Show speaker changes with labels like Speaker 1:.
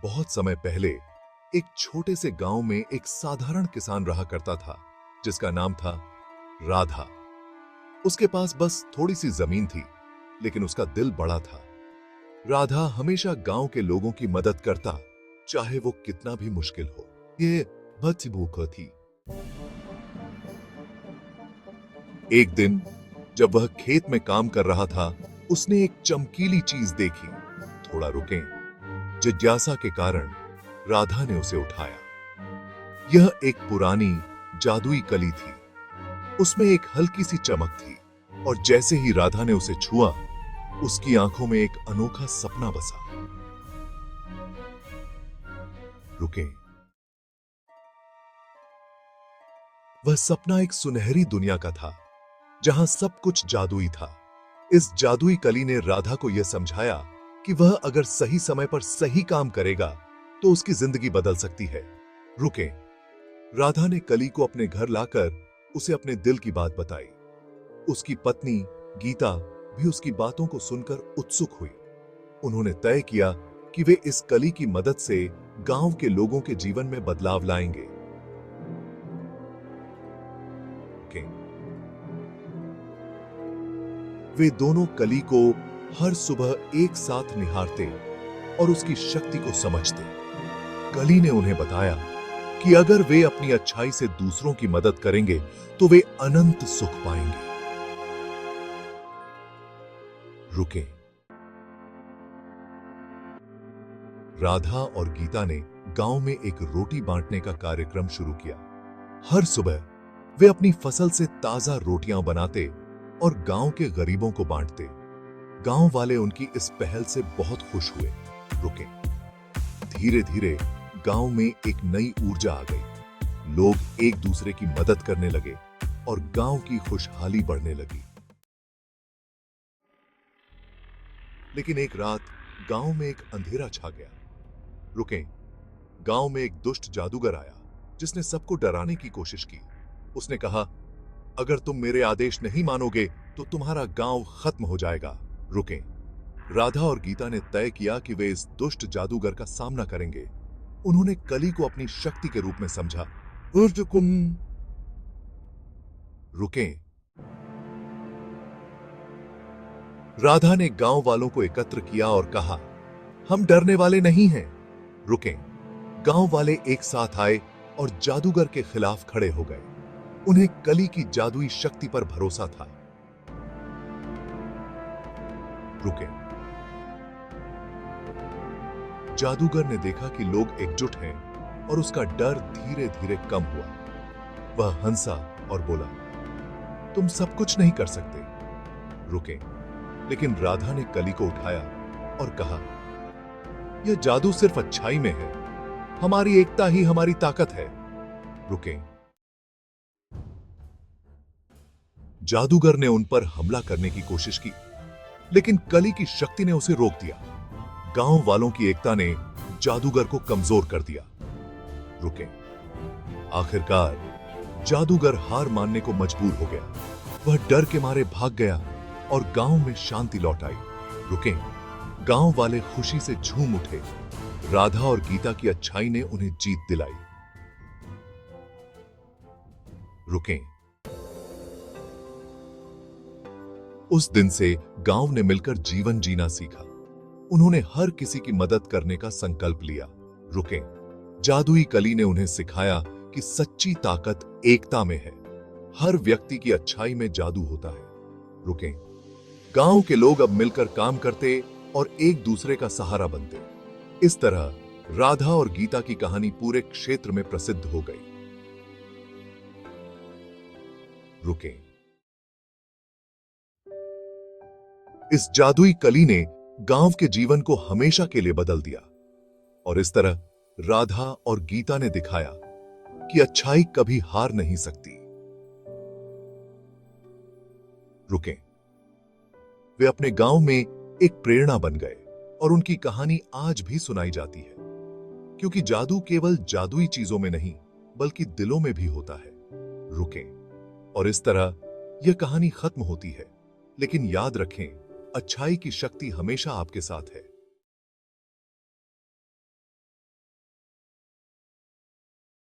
Speaker 1: बहुत समय पहले एक छोटे से गांव में एक साधारण किसान रहा करता था जिसका नाम था राधा। उसके पास बस थोड़ी सी जमीन थी, लेकिन उसका दिल बड़ा था। राधा हमेशा गांव के लोगों की मदद करता, चाहे वो कितना भी मुश्किल हो। ये भक्ति भूख थी। एक दिन जब वह खेत में काम कर रहा था, उसने एक चमकीली चीज देखी। थोड़ा रुके, जिज्ञासा के कारण राधा ने उसे उठाया। यह एक पुरानी जादुई कली थी। उसमें एक हल्की सी चमक थी और जैसे ही राधा ने उसे छुआ, उसकी आंखों में एक अनोखा सपना बसा। रुके, वह सपना एक सुनहरी दुनिया का था जहां सब कुछ जादुई था। इस जादुई कली ने राधा को यह समझाया कि वह अगर सही समय पर सही काम करेगा तो उसकी जिंदगी बदल सकती है। रुके, राधा ने कली को अपने घर लाकर उसे अपने दिल की बात बताई। उसकी पत्नी गीता भी उसकी बातों को सुनकर उत्सुक हुई। उन्होंने तय किया कि वे इस कली की मदद से गांव के लोगों के जीवन में बदलाव लाएंगे। वे दोनों कली को हर सुबह एक साथ निहारते और उसकी शक्ति को समझते। कली ने उन्हें बताया कि अगर वे अपनी अच्छाई से दूसरों की मदद करेंगे तो वे अनंत सुख पाएंगे। रुके, राधा और गीता ने गांव में एक रोटी बांटने का कार्यक्रम शुरू किया। हर सुबह वे अपनी फसल से ताजा रोटियां बनाते और गांव के गरीबों को बांटते। गांव वाले उनकी इस पहल से बहुत खुश हुए। रुके, धीरे धीरे गांव में एक नई ऊर्जा आ गई। लोग एक दूसरे की मदद करने लगे और गांव की खुशहाली बढ़ने लगी। लेकिन एक रात गांव में एक अंधेरा छा गया। रुके, गांव में एक दुष्ट जादूगर आया जिसने सबको डराने की कोशिश की। उसने कहा, अगर तुम मेरे आदेश नहीं मानोगे तो तुम्हारा गांव खत्म हो जाएगा। रुके, राधा और गीता ने तय किया कि वे इस दुष्ट जादूगर का सामना करेंगे। उन्होंने कली को अपनी शक्ति के रूप में समझा। रुके, राधा ने गांव वालों को एकत्र किया और कहा, हम डरने वाले नहीं हैं। रुके, गांव वाले एक साथ आए और जादूगर के खिलाफ खड़े हो गए। उन्हें कली की जादुई शक्ति पर भरोसा था। रुके, जादूगर ने देखा कि लोग एकजुट हैं और उसका डर धीरे धीरे कम हुआ। वह हंसा और बोला, तुम सब कुछ नहीं कर सकते। रुके, लेकिन राधा ने कली को उठाया और कहा, यह जादू सिर्फ अच्छाई में है। हमारी एकता ही हमारी ताकत है। रुके, जादूगर ने उन पर हमला करने की कोशिश की, लेकिन कली की शक्ति ने उसे रोक दिया। गांव वालों की एकता ने जादूगर को कमजोर कर दिया। रुके, आखिरकार जादूगर हार मानने को मजबूर हो गया। वह डर के मारे भाग गया और गांव में शांति लौट आई। रुके, गांव वाले खुशी से झूम उठे। राधा और गीता की अच्छाई ने उन्हें जीत दिलाई। रुके, उस दिन से गांव ने मिलकर जीवन जीना सीखा। उन्होंने हर किसी की मदद करने का संकल्प लिया। रुके, जादुई कली ने उन्हें सिखाया कि सच्ची ताकत एकता में है। हर व्यक्ति की अच्छाई में जादू होता है। रुके, गांव के लोग अब मिलकर काम करते और एक दूसरे का सहारा बनते। इस तरह राधा और गीता की कहानी पूरे क्षेत्र में प्रसिद्ध हो गई। रुके, इस जादुई कली ने गांव के जीवन को हमेशा के लिए बदल दिया और इस तरह राधा और गीता ने दिखाया कि अच्छाई कभी हार नहीं सकती। रुके, वे अपने गांव में एक प्रेरणा बन गए और उनकी कहानी आज भी सुनाई जाती है, क्योंकि जादू केवल जादुई चीजों में नहीं बल्कि दिलों में भी होता है। रुके, और इस तरह यह कहानी खत्म होती है, लेकिन याद रखें, अच्छाई की शक्ति हमेशा आपके साथ है।